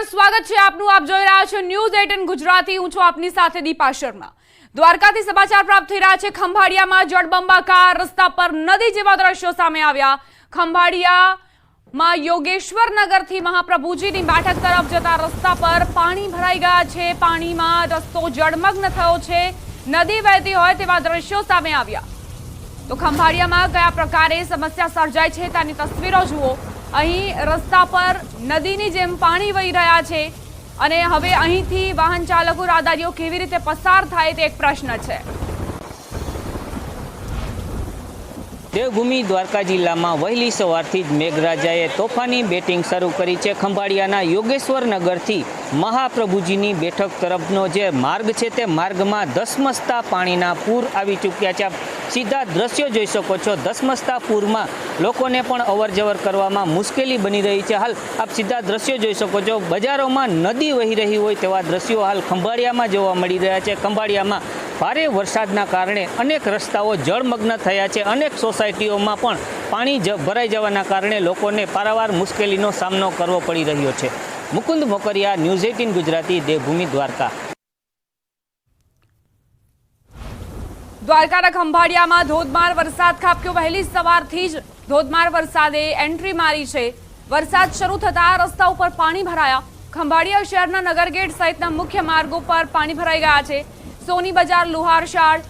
નમસ્કાર, સ્વાગત છે આપનું। આપ જોઈ રહ્યા છો ન્યૂઝ 18 ગુજરાતી। હું છું આપની સાથે દીપા શર્મા। દ્વારકાથી સમાચાર પ્રાપ્ત થઈ રહ્યા છે। ખંભાળિયામાં જળબંબાકાર રસ્તા પર નદી જેવા દ્રશ્યો સામે આવ્યા। ખંભાળિયામાં યોગેશ્વર નગરથી મહાપ્રભુજીની બેઠક તરફ જતા રસ્તા પર પાણી ભરાઈ ગયા છે। પાણીમાં રસ્તો જળમગ્ન થયો છે। નદી વહેતી હોય તેવા દ્રશ્યો સામે આવ્યા। તો ખંભાળિયામાં કયા પ્રકારે સમસ્યા સર્જાય છે તેની તસવીરો જુઓ। અહીં રસ્તા પર નદીની જેમ પાણી વહી રહ્યા છે અને હવે અહીંથી વાહન ચાલકો રાહદારીઓ કેવી રીતે પસાર થાય તે એક પ્રશ્ન છે। દેવભૂમિ દ્વારકા જિલ્લામાં વહેલી સવારથી જ મેઘરાજાએ તોફાની બેટિંગ શરૂ કરી છે। ખંભાળિયાના યોગેશ્વર નગરથી મહાપ્રભુજીની બેઠક તરફનો જે માર્ગ છે તે માર્ગમાં ધસમસતા પાણીના પૂર આવી ચૂક્યા છે। સીધા દ્રશ્યો જોઈ શકો છો। ધસમસતા પૂરમાં લોકોને પણ અવરજવર કરવામાં મુશ્કેલી બની રહી છે। હાલ આપ સીધા દ્રશ્યો જોઈ શકો છો। બજારોમાં નદી વહી રહી હોય તેવા દ્રશ્યો હાલ ખંભાળિયામાં જોવા મળી રહ્યા છે। ખંભાળિયામાં ભારે વરસાદના કારણે અનેક રસ્તાઓ જળમગ્ન થયા છે। અનેક સોસાયટીઓમાં પણ પાણી ભરાઈ જવાના કારણે લોકોને પારાવાર મુશ્કેલીનો સામનો કરવો પડી રહ્યો છે। મુકુંદ મોકરિયા, ન્યૂઝ 18 ગુજરાતી, દેવભૂમિ દ્વારકા। દ્વારકાના ખંભાળિયામાં ધોધમાર વરસાદ ખાબક્યો। વહેલી સવારથી જ ધોધમાર વરસાદે એન્ટ્રી મારી છે। વરસાદ શરૂ થતા રસ્તા ઉપર પાણી ભરાયા। ખંભાળિયા શહેરના નગરગેટ સહિતના મુખ્ય માર્ગો પર પાણી ભરાઈ ગયા છે। સોની બજાર, લુહારશાળ,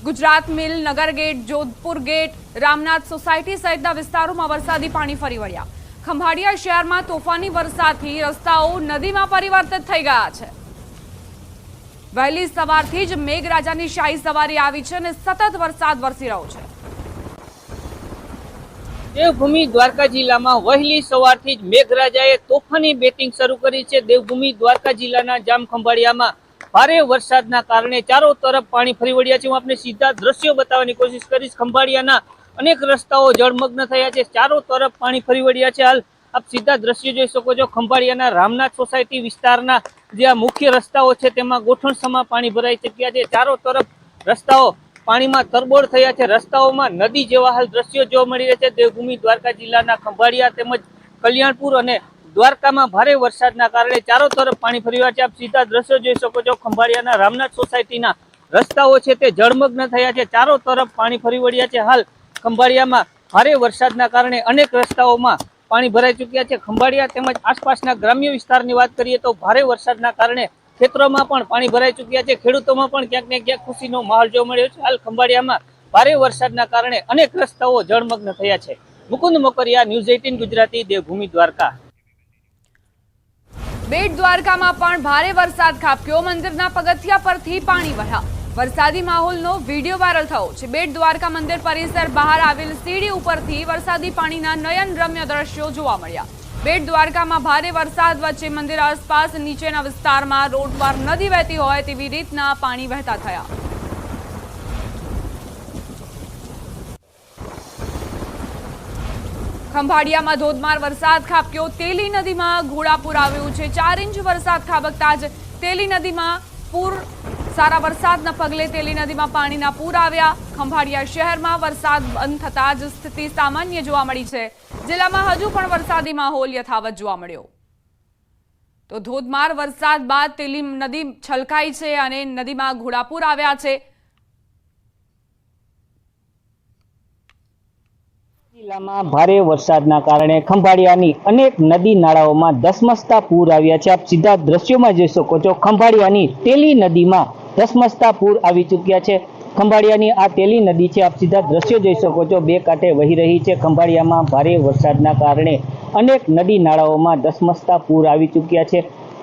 ગુજરાત મિલ, નગરગેટ, જોધપુર ગેટ, રામનાથ સોસાયટી સહિતના વિસ્તારોમાં વરસાદી પાણી ફરી વળ્યા। ખંભાળિયા શહેરમાં તોફાની વરસાદથી રસ્તાઓ નદીમાં પરિવર્તિત થઈ ગયા છે। વહેલી સવારથી જ મેઘરાજાની શાહી સવારી આવી છે અને સતત વરસાદ વરસી રહ્યો છે। દેવભૂમિ દ્વારકા જિલ્લામાં વહેલી સવારથી જ મેઘરાજાએ તોફાની બેટિંગ શરૂ કરી છે। દેવભૂમિ દ્વારકા જિલ્લાના જામ ખંભાળિયામાં ભારે વરસાદના કારણે ચારો તરફ પાણી ફરી વળ્યા છે। હું આપને સીધા દ્રશ્યો બતાવવાની કોશિશ કરીશ। ખંભાળિયાના અનેક રસ્તાઓ જળમગ્ન થયા છે। ચારો તરફ પાણી ફરી વળ્યા છે। હાલ આપ સીધા દ્રશ્યો જોઈ શકો છો। ખંભાળિયાના રામનાથ સોસાયટી વિસ્તારના જે આ મુખ્ય રસ્તાઓ છે તેમાં ગોઠણસમાં પાણી ભરાઈ ચૂક્યા છે। ચારો તરફ રસ્તાઓ પાણીમાં તરબોળ થયા છે। રસ્તાઓમાં નદી જેવા હાલ દ્રશ્યો જોવા મળી રહ્યા છે। દેવભૂમિ દ્વારકા જિલ્લાના ખંભાળિયા તેમજ કલ્યાણપુર અને દ્વારકામાં ભારે વરસાદના કારણે ચારો તરફ પાણી ફરી વળ્યા છે। આપ સીધા દ્રશ્યો જોઈ શકો છો। ખંભાળિયાના રામનાથ સોસાયટીના રસ્તાઓ છે તે જળમગ્ન થયા છે। ચારો તરફ પાણી ફરી વળ્યા છે। હાલ ખંભાળિયામાં ભારે વરસાદના કારણે અનેક રસ્તાઓમાં પાણી ભરાઈ ચૂક્યા છે। ખંભાળિયા તેમજ આસપાસના ગ્રામ્ય વિસ્તારની વાત કરીએ તો ભારે વરસાદના કારણે ખેતરોમાં પણ પાણી ભરાઈ ચૂક્યા છે। ખેડૂતોમાં પણ ક્યાંક ને ક્યાંક ખુશીનો માહોલ જોવા મળ્યો છે। હાલ ખંભાળિયામાં ભારે વરસાદના કારણે અનેક રસ્તાઓ જળમગ્ન થયા છે। મુકુંદ મોકરિયા, ન્યૂઝ 18 ગુજરાતી, દેવભૂમિ દ્વારકા। બેટ દ્વારકામાં પણ ભારે વરસાદ ખાબક્યો। મંદિરના પગથિયા પરથી પાણી વહ્યા। વરસાદી માહોલનો વિડીયો વાયરલ થયો છે। બેટ દ્વારકા મંદિર પરિસર બહાર આવેલ સીડી ઉપરથી વરસાદી પાણીના નયનરમ્ય દ્રશ્યો જોવા મળ્યા। બેટ દ્વારકામાં ભારે વરસાદ વચ્ચે મંદિર આસપાસ નીચેના વિસ્તારમાં રોડ પર નદી વહેતી હોય તેવી રીતના પાણી વહેતા થયા। ખંભાળિયામાં ધોધમાર વરસાદ ખાબક્યો। તેલી નદીમાં ઘોડાપુર આવ્યું છે। 4 ઇંચ વરસાદ ખાબકતા જ તેલી નદીમાં પૂર સારા વરસાદના પગલે તેલી નદીમાં પાણીના પૂર આવ્યા। ખંભાળિયા શહેરમાં વરસાદ બંધ થતાં જ સ્થિતિ સામાન્ય જોવા મળી છે। જિલ્લામાં હજુ પણ વરસાદી માહોલ યથાવત જોવા મળ્યો। તો ધોધમાર વરસાદ બાદ તેલી નદી છલકાઈ છે અને નદીમાં ઘોડાપુર આવ્યા છે। જિલ્લામાં ભારે વરસાદના કારણે ખંભાળિયાની અનેક નદી નાળાઓમાં ધસમસતા પૂર આવ્યા છે। આપ સીધા દ્રશ્યોમાં જોઈ શકો છો। ખંભાળિયાની તેલી નદીમાં ધસમસતા પૂર આવી ચૂક્યા છે। ખંભાળિયાની આ તેલી નદી છે, આપ સીધા દ્રશ્યો જોઈ શકો છો, બે કાંઠે વહી રહી છે। ખંભાળિયામાં ભારે વરસાદના કારણે અનેક નદી નાળાઓમાં ધસમસતા પૂર આવી ચૂક્યા છે।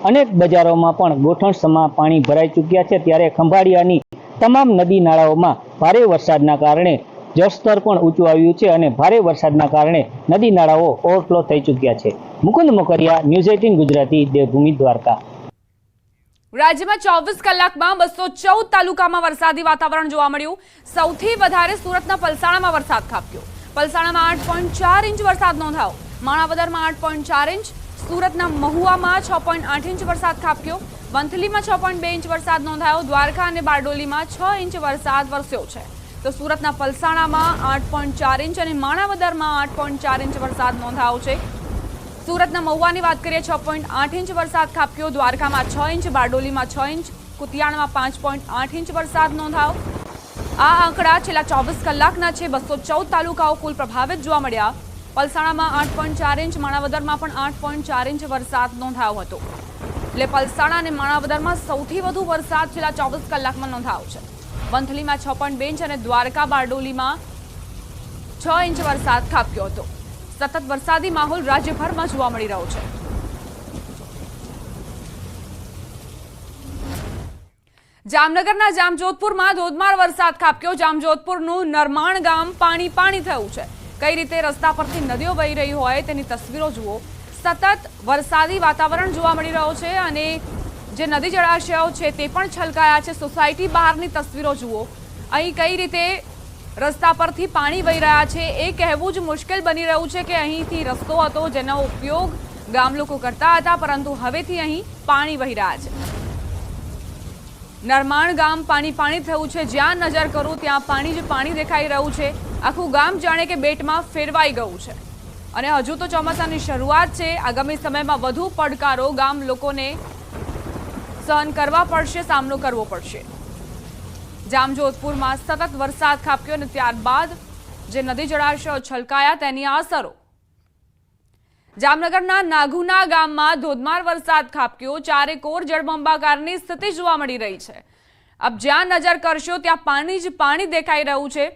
અનેક બજારોમાં પણ ગોઠણસમાં પાણી ભરાઈ ચૂક્યા છે। ત્યારે ખંભાળિયાની તમામ નદી નાળાઓમાં ભારે વરસાદના કારણે જળસ્તર પણ ઊંચું આવ્યું છે અને ભારે વરસાદના કારણે નદી નાળાઓ ઓવરફ્લો થઈ ચૂક્યા છે। મુકુંદ મોકરિયા, ન્યૂઝ 18 ગુજરાતી, દેવભૂમિ દ્વારકા। રાજ્યમાં 24 કલાકમાં 214 તાલુકામાં વરસાદી વાતાવરણ જોવા મળ્યું। સૌથી વધારે સુરતના પલસાણામાં વરસાદ ખાબક્યો। પલસાણામાં 8.4 ઇંચ વરસાદ નોંધાયો। માણાવદરમાં 8.4 ઇંચ, સુરતના મહુવામાં 6.8 ઇંચ વરસાદ ખાબક્યો। વંથલીમાં 6.2 ઇંચ વરસાદ નોંધાયો। દ્વારકા અને બારડોલીમાં 6 ઇંચ વરસાદ વરસ્યો છે। તો સુરતના પલસાણામાં 8.4 ઇંચ અને માણાવદરમાં 8.4 ઇંચ વરસાદ નોંધાયો છે। સુરતના મહુવાની વાત કરીએ 6.8 ઇંચ વરસાદ ખાબક્યો, દ્વારકામાં 6 ઇંચ, બારડોલીમાં 6 ઇંચ, કુતિયાણામાં 5.8 ઇંચ વરસાદ નોંધાયો। આ આંકડા છેલ્લા 24 કલાકના છે। 214 તાલુકાઓ કુલ પ્રભાવિત જોવા મળ્યા। પલસાણામાં 8.4 ઇંચ, માણાવદરમાં પણ 8.4 ઇંચ વરસાદ નોંધાયો હતો। એટલે પલસાણા અને માણાવદરમાં સૌથી વધુ વરસાદ છેલ્લા 24 કલાકમાં નોંધાયો છે। વંથલીમાં 6.2 ઇંચ અને દ્વારકા બારડોલીમાં 6 ઇંચ વરસાદ ખાબક્યો હતો। સતત વરસાદી માહોલ રાજ્યભરમાં જોવા મળી રહ્યો છે। જામનગરના જામજોધપુરમાં ધોધમાર વરસાદ ખાબક્યો। જામજોધપુરનું નરમાણ ગામ પાણી પાણી થયું છે। કઈ રીતે રસ્તા પરથી નદીઓ વહી રહી હોય તેની તસવીરો જુઓ। સતત વરસાદી વાતાવરણ જોવા મળી રહ્યો છે અને જે નદી જળાશયો છે તે પણ છલકાયા છે। સોસાયટી બહારની તસવીરો જુઓ। અહીં કઈ રીતે રસ્તા પરથી પાણી વહી રહ્યા છે એ કહેવું જ મુશ્કેલ બની રહ્યું છે કે અહીંથી રસ્તો હતો જેનો ઉપયોગ ગામ લોકો કરતા હતા, પરંતુ હવેથી અહીં પાણી વહી રહ્યા છે। નરમાણ ગામ પાણી પાણી થયું છે। જ્યાં નજર કરું ત્યાં પાણી જ પાણી દેખાઈ રહ્યું છે। આખું ગામ જાણે કે બેટમાં ફેરવાઈ ગયું છે અને હજુ તો ચોમાસાની શરૂઆત છે। આગામી સમયમાં વધુ પડકારો ગામ લોકોને સહન કરવા પડશે, સામનો કરવો પડશે। જામજોધપુરમાં સતત વરસાદ ખાબક્યો અને ત્યારબાદ જે નદી જળાશયો છલકાયા તેની અસરો। જામનગરના નાગુના ગામમાં ધોધમાર વરસાદ ખાબક્યો। ચારેકોર જળબંબાકારની સ્થિતિ જોવા મળી રહી છે। अब જ્યાં નજર કરશો ત્યાં પાણી જ પાણી દેખાઈ રહ્યું છે।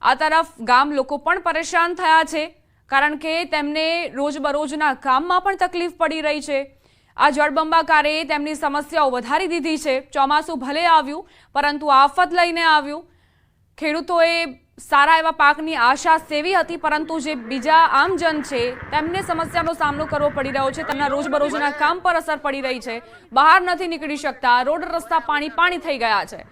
આ તરફ ગામ લોકો પણ પરેશાન થયા છે કારણ કે તેમને રોજબરોજના કામમાં પણ તકલીફ પડી રહી છે। આ જળબંબાકારે તેમની સમસ્યાઓ વધારી દીધી છે। ચોમાસું ભલે આવ્યું પરંતુ આફત લઈને આવ્યું। ખેડૂતોએ સારા એવા પાકની આશા સેવી હતી, પરંતુ જે બીજા આમજન છે તેમને સમસ્યાનો સામનો કરવો પડી રહ્યો છે। તેમના રોજબરોજના કામ પર અસર પડી રહી છે। બહાર નથી નીકળી શકતા। રોડ રસ્તા પાણી પાણી થઈ ગયા છે।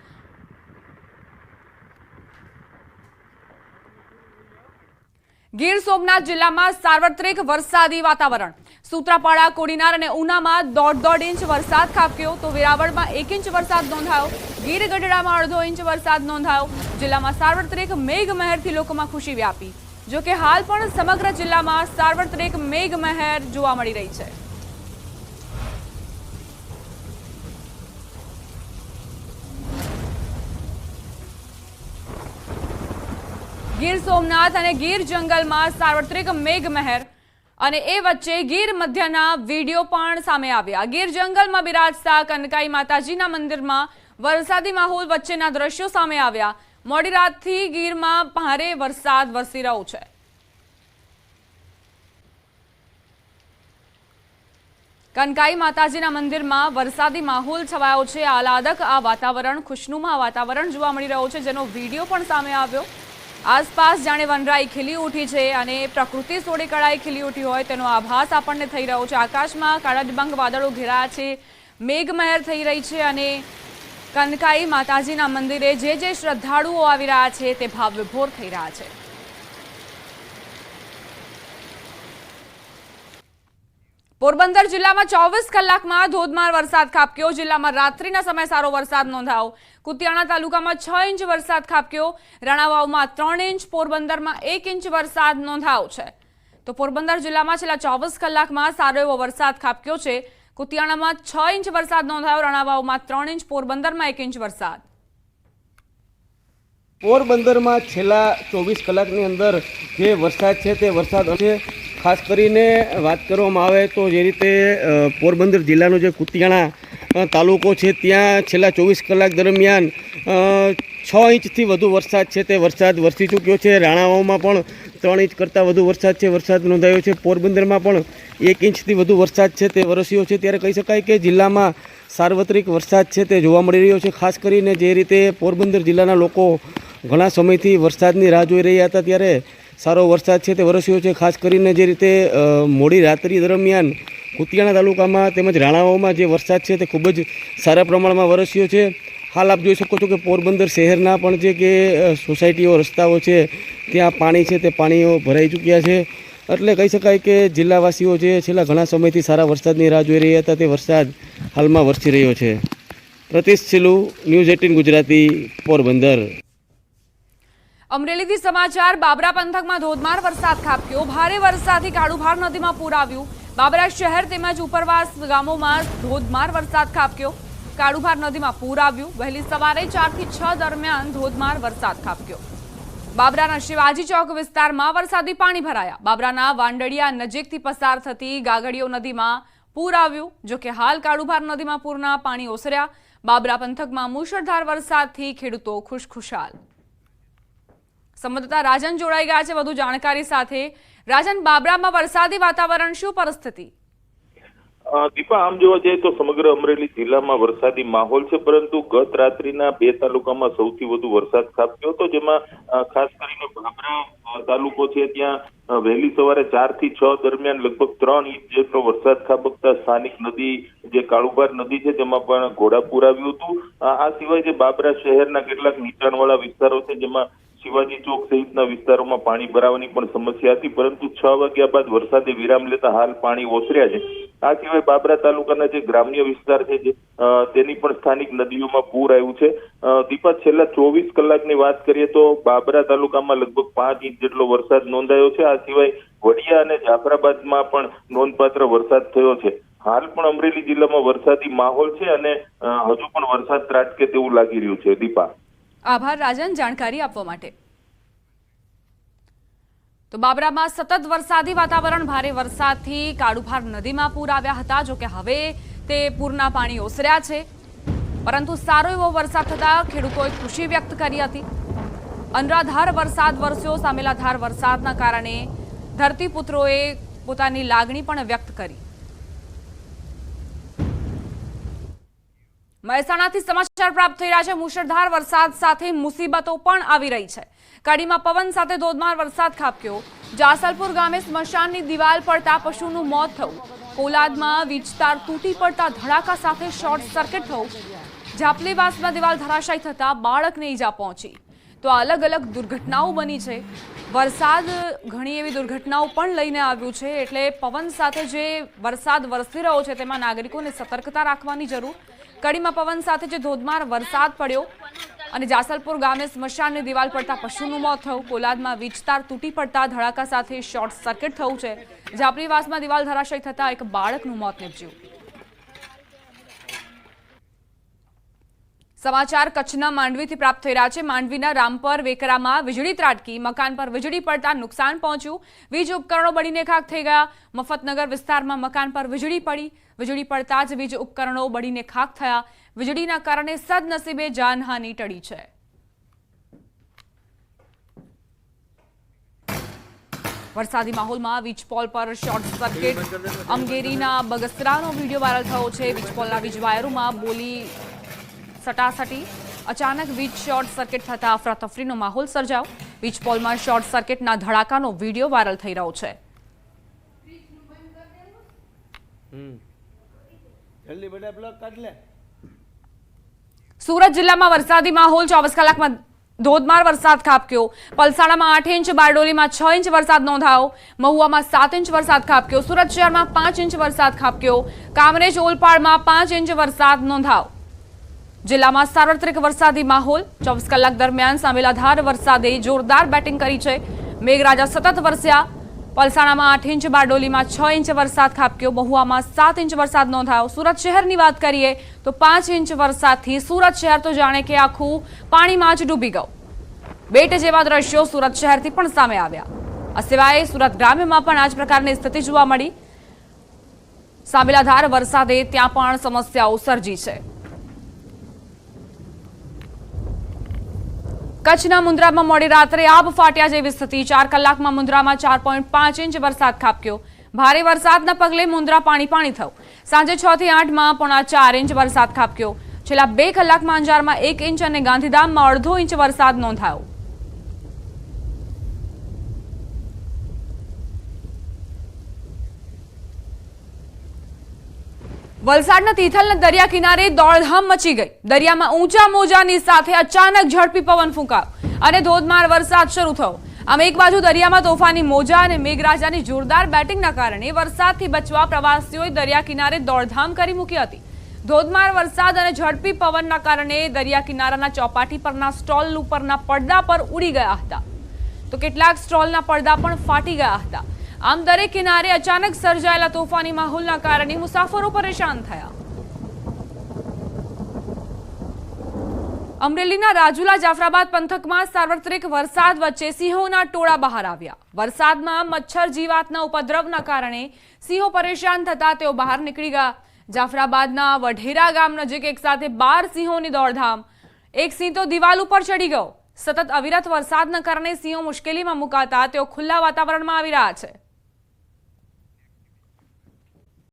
ગીર સોમનાથ જિલ્લામાં સાર્વત્રિક વરસાદી વાતાવરણ। સૂત્રાપાડા, કોડીનાર અને ઉનામાં 1.5 ઇંચ વરસાદ ખાબક્યો તો વેરાવળમાં 1 ઇંચ વરસાદ નોંધાયો। ગીર ગઢડામાં 1.5 ઇંચ વરસાદ નોંધાયો। જિલ્લામાં સાર્વત્રિક મેઘમહેરથી લોકોમાં ખુશી વ્યાપી। જો કે હાલ પણ સમગ્ર જિલ્લામાં સાર્વત્રિક મેઘમહેર જોવા મળી રહી છે। ગીર સોમનાથ અને ગીર જંગલમાં સાર્વત્રિક મેઘમહેર અને એ વચ્ચે ગીર મધ્યના વિડીયો પણ સામે આવ્યા। ગીર જંગલમાં બિરાજતા કનકાઈ માતાજીના મંદિરમાં વરસાદી માહોલ વચ્ચેના દ્રશ્યો સામે આવ્યા। મોડી રાતથી ગીરમાં ભારે વરસાદ વરસી રહ્યો છે। કનકાઈ માતાજીના મંદિરમાં વરસાદી માહોલ છવાયો છે। આહલાદક આ વાતાવરણ, ખુશનુમા વાતાવરણ જોવા મળી રહ્યો છે, જેનો વિડીયો પણ સામે આવ્યો। આસપાસ જાણે વનરાઈ ખીલી ઉઠી છે અને પ્રકૃતિ સોળે કળાએ ખીલી ઉઠી હોય તેનો આભાસ આપણને થઈ રહ્યો છે। આકાશમાં કાળા ડિબાંગ વાદળો ઘેરાયા છે, મેઘમહેર થઈ રહી છે અને કનકાઈ માતાજીના મંદિરે જે શ્રદ્ધાળુઓ આવી રહ્યા છે તે ભાવ વિભોર થઈ રહ્યા છે। પોરબંદર જિલ્લામાં 24 કલાકમાં ધોધમાર વરસાદ ખાબક્યો। જિલ્લામાં રાત્રિના સમયે સારો વરસાદ નોંધાયો। કુતિયાણા તાલુકામાં 6 ઇંચ વરસાદ ખાબક્યો। રાણાવાવમાં 3 ઇંચ, પોરબંદરમાં 1 ઇંચ વરસાદ નોંધાયો છે। તો પોરબંદર જિલ્લામાં છેલ્લા 24 કલાકમાં સારો એવો વરસાદ ખાબક્યો છે। કુતિયાણામાં 6 ઇંચ વરસાદ નોંધાયો, રાણાવાવમાં 3 ઇંચ, પોરબંદરમાં 1 ઇંચ વરસાદ। પોરબંદરમાં છેલ્લા 24 કલાકની અંદર જે વરસાદ છે તે વરસાદ છે। ખાસ કરીને વાત કરવામાં આવે તો જે રીતે પોરબંદર જિલ્લાનો જે કુતિયાણા તાલુકો છે ત્યાં છેલ્લા 24 કલાક દરમિયાન 6 ઇંચથી વધુ વરસાદ છે તે વરસાદ વરસી ચૂક્યો છે। રાણાવાવમાં પણ 3 ઇંચ કરતાં વધુ વરસાદ છે વરસાદ નોંધાયો છે। પોરબંદરમાં પણ 1 ઇંચથી વધુ વરસાદ છે તે વરસ્યો છે। ત્યારે કહી શકાય કે જિલ્લામાં સાર્વત્રિક વરસાદ છે તે જોવા મળી રહ્યો છે। ખાસ કરીને જે રીતે પોરબંદર જિલ્લાના લોકો ઘણા સમયથી વરસાદની રાહ જોઈ રહ્યા હતા ત્યારે સારો વરસાદ છે તે વરસ્યો છે। ખાસ કરીને જે રીતે મોડી રાત્રિ દરમિયાન કુતિયાણા તાલુકામાં તેમજ રાણાવાવમાં જે વરસાદ છે તે ખૂબ જ સારા પ્રમાણમાં વરસ્યો છે। હાલ આપ જોઈ શકો છો કે પોરબંદર શહેરના પણ જે કે સોસાયટીઓ, રસ્તાઓ છે ત્યાં પાણી છે તે પાણીઓ ભરાઈ ચૂક્યા છે। એટલે કહી શકાય કે જિલ્લાવાસીઓ જે છેલ્લા ઘણા સમયથી સારા વરસાદની રાહ જોઈ રહ્યા હતા તે વરસાદ હાલમાં વરસી રહ્યો છે। પ્રતિશ સિલુ, ન્યૂઝ 18 ગુજરાતી, પોરબંદર। અમરેલીથી સમાચાર। બાબરા પંથકમાં ધોધમાર વરસાદ ખાબક્યો। ભારે વરસાદથી કાળુભાર નદીમાં પૂર આવ્યું। બાબરા શહેર તેમજ ઉપરવાસ ગામોમાં ધોધમાર વરસાદ ખાબક્યો. કાળુભાર નદીમાં પૂર આવ્યું. વહેલી સવારે 4 થી 6 દરમિયાન ધોધમાર વરસાદ ખાબક્યો. બાબરાના શિવાજી ચોક વિસ્તારમાં વરસાદી પાણી ભરાયા. બાબરાના વાંડડિયા નજીકથી પસાર થતી ગાગડીઓ નદીમાં પૂર આવ્યું. જોકે હાલ કાળુભાર નદીમાં પૂરના પાણી ઓસર્યા. બાબરા પંથકમાં મુશળધાર વરસાદથી ખેડૂતો ખુશખુશાલ. સંવાદદાતા રાજન જોડાઈ ગયા છે વધુ જાણકારી સાથે. રાજન, બાબરામાં વરસાદી વાતાવરણ, શું પરિસ્થિતિ? દીપા, આમ જોવા જઈએ તો સમગ્ર અમરેલી જિલ્લામાં વરસાદી માહોલ છે, પરંતુ ગત રાત્રિના 2 તાલુકામાં સૌથી વધુ વરસાદ ખાબક્યો હતો, જેમાં ખાસ કરીને બાબરા તાલુકો છે ત્યાં વહેલી સવારે 4 થી 6 દરમિયાન લગભગ 3 ઇંચ જેટલો વરસાદ ખાબકતા સ્થાનિક નદી જે કાળુભાર નદી છે તેમાં પણ ઘોડાપૂર આવ્યું હતું. આ સિવાય જે બાબરા શહેરના કેટલાક નીચાણવાળા વિસ્તારો છે જેમાં શિવાજી ચોક સહિતના વિસ્તારોમાં પાણી ભરાવાની પણ સમસ્યા હતી, પરંતુ 6 વાગ્યા બાદ વરસાદે વિરામ લેતા હાલ પાણી ઓસર્યા છે. આ સિવાય બાબરા તાલુકાના જે ગ્રામ્ય વિસ્તાર છે તેની પણ સ્થાનિક નદીઓમાં પૂર આવ્યું છે. દીપા, છેલ્લા 24 કલાકની વાત કરીએ તો બાબરા તાલુકામાં લગભગ 5 ઇંચ જેટલો વરસાદ નોંધાયો છે. આ સિવાય વડિયા અને જાફરાબાદમાં પણ નોંધપાત્ર વરસાદ થયો છે. હાલ પણ અમરેલી જિલ્લામાં વરસાદી માહોલ છે અને હજુ પણ વરસાદ ત્રાટકે તેવું લાગી રહ્યું છે. દીપા, આભાર રાજન જાણકારી આપવા માટે. તો બાબરામાં સતત વરસાદી વાતાવરણ. ભારે વરસાદથી કાળુભાર નદીમાં પૂર આવ્યા હતા. જોકે હવે તે પૂરના પાણી ઓસર્યા છે, પરંતુ સારો એવો વરસાદ થતા ખેડૂતોએ ખુશી વ્યક્ત કરી હતી. અનરાધાર વરસાદ વરસ્યો. સામેલાધાર વરસાદના કારણે ધરતીપુત્રોએ પોતાની લાગણી પણ વ્યક્ત કરી. મહેસાણાથી સમાચાર પ્રાપ્ત થઈ રહ્યા છે. મુશળધાર વરસાદ સાથે મુસીબતો પણ આવી રહી છે. કડીમાં પવન સાથે ધોધમાર વરસાદ ખાબક્યો. જાસલપુર ગામે સ્મશાનની દિવાલ પડતા પશુનું મોત થયું. કોલાદમાં વીજતાર તૂટી પડતા ધડાકા સાથે શોર્ટ સર્કિટ થયું. ઝાપલીવાસમાં દિવાલ ધરાશાયી થતા બાળકને ઈજા પહોંચી. તો અલગ અલગ દુર્ઘટનાઓ બની છે. વરસાદ ઘણી એવી દુર્ઘટનાઓ પણ લઈને આવ્યું છે, એટલે પવન સાથે જે વરસાદ વરસી રહ્યો છે તેમાં નાગરિકોને સતર્કતા રાખવાની જરૂર. કડીમાં પવન સાથે જે ધોધમાર વરસાદ પડ્યો અને જાસલપુર ગામે સ્મશાનની દિવાલ પડતા પશુનું મોત થયું. કોલાદમાં વીજતાર તૂટી પડતા ધડાકા સાથે શોર્ટ સર્કિટ થયું છે. ઝાપલીવાસમાં દિવાલ ધરાશાયી થતા એક બાળકનું મોત નીપજ્યું. સમાચાર કચ્છના માંડવીથી પ્રાપ્ત થઈ રહ્યા છે. માંડવીના રામપર વેકરામાં વીજળી ત્રાટકી. મકાન પર વીજળી પડતા નુકસાન પહોંચ્યું. વીજ ઉપકરણો બળીને ખાખ થઈ ગયા. મફતનગર વિસ્તારમાં મકાન પર વીજળી પડી. વીજળી પડતા જ વીજ ઉપકરણો બળીને ખાખ થયા. વીજળીના કારણે સદનસીબે જાનહાનિ ટળી છે. વરસાદી માહોલમાં વીજપોલ પર શોર્ટ સર્કિટ. અમગેરીના બગસરાનો વિડીયો વાયરલ થયો છે. વીજપોલના વીજ વાયરોમાં બોલી સટાસટી. અચાનક વીજ શોર્ટ સર્કિટ થતા અફરાતફરીનો માહોલ સર્જાયો. વીજપોલમાં શોર્ટ સર્કિટના ધડાકાનો વિડીયો વાયરલ થઈ રહ્યો છે. સુરત જિલ્લામાં વરસાદી માહોલ. 24 કલાકમાં ધોધમાર વરસાદ ખાબક્યો. પલસાણામાં 8 ઇંચ, બારડોલીમાં 6 ઇંચ વરસાદ નોંધાયો. મહુવામાં 7 ઇંચ વરસાદ ખાબક્યો. સુરત શહેરમાં 5 ઇંચ વરસાદ ખાબક્યો. કામરેજ ઓલપાડમાં 5 ઇંચ વરસાદ નોંધાયો. જિલ્લામાં સાર્વત્રિક વરસાદી માહોલ. 24 કલાક દરમિયાન સામેલાધાર વરસાદે જોરદાર બેટિંગ કરી છે. મેઘરાજા સતત વરસ્યા. પલસાણામાં 8 ઇંચ, બારડોલીમાં 6 ઇંચ વરસાદ ખાબક્યો. મહુવામાં 7 ઇંચ વરસાદ નોંધાયો. સુરત શહેરની વાત કરીએ તો 5 ઇંચ વરસાદથી સુરત શહેર તો જાણે કે આખું પાણીમાં જ ડૂબી ગયું. બેટ જેવા દ્રશ્યો સુરત શહેરથી પણ સામે આવ્યા. આ સિવાય સુરત ગ્રામ્યમાં પણ આ જ પ્રકારની સ્થિતિ જોવા મળી. સામેલાધાર વરસાદે ત્યાં પણ સમસ્યાઓ સર્જી છે. કચ્છના મુન્દ્રામાં મોડી રાત્રે આબ ફાટ્યા જેવી સ્થિતિ. 4 કલાકમાં મુન્દ્રામાં 4.5 ઇંચ વરસાદ ખાબક્યો. ભારે વરસાદના પગલે મુન્દ્રા પાણી થયું. સાંજે 6 થી 8માં 4.5 ઇંચ વરસાદ ખાબક્યો. છેલ્લા 2 કલાકમાં અંજારમાં 1 ઇંચ અને ગાંધીધામમાં 1/2 ઇંચ વરસાદ નોંધાયો. વલસાડના તિથલના દરિયા કિનારે દોડધામ મચી ગઈ. દરિયામાં ઊંચા મોજાની સાથે અચાનક ઝડપી પવન ફૂંકાયો અને ધોધમાર વરસાદ શરૂ થયો. આમ એક બાજુ દરિયામાં તોફાની મોજા અને મેઘરાજાની જોરદાર બેટિંગના કારણે વરસાદથી બચવા પ્રવાસીઓએ દરિયા કિનારે દોડધામ કરી મૂકી હતી. ધોધમાર વરસાદ અને ઝડપી પવનના કારણે દરિયા કિનારાના ચોપાટી પરના સ્ટોલ ઉપરના પડદા પર ઉડી ગયા હતા, તો કેટલાક સ્ટોલના પડદા પણ ફાટી ગયા હતા. આમ દરેક કિનારે અચાનક સર્જાયેલા તોફાની માહોલના કારણે મુસાફરો પરેશાન થયા. અમરેલીના રાજુલા જાફરાબાદ પંથકમાં સાર્વત્રિક વરસાદ વચ્ચે સિંહોના ટોળા બહાર આવ્યા. વરસાદમાં મચ્છર જીવાતના ઉપદ્રવના કારણે સિંહો પરેશાન થતા તેઓ બહાર નીકળી ગયા. જાફરાબાદના વઢેરા ગામ નજીક એક સાથે 12 સિંહોની દોડધામ. એક સિંહ તો દિવાલ ઉપર ચડી ગયો. સતત અવિરત વરસાદના કારણે સિંહો મુશ્કેલીમાં મુકાતા તેઓ ખુલ્લા વાતાવરણમાં આવી રહ્યા છે.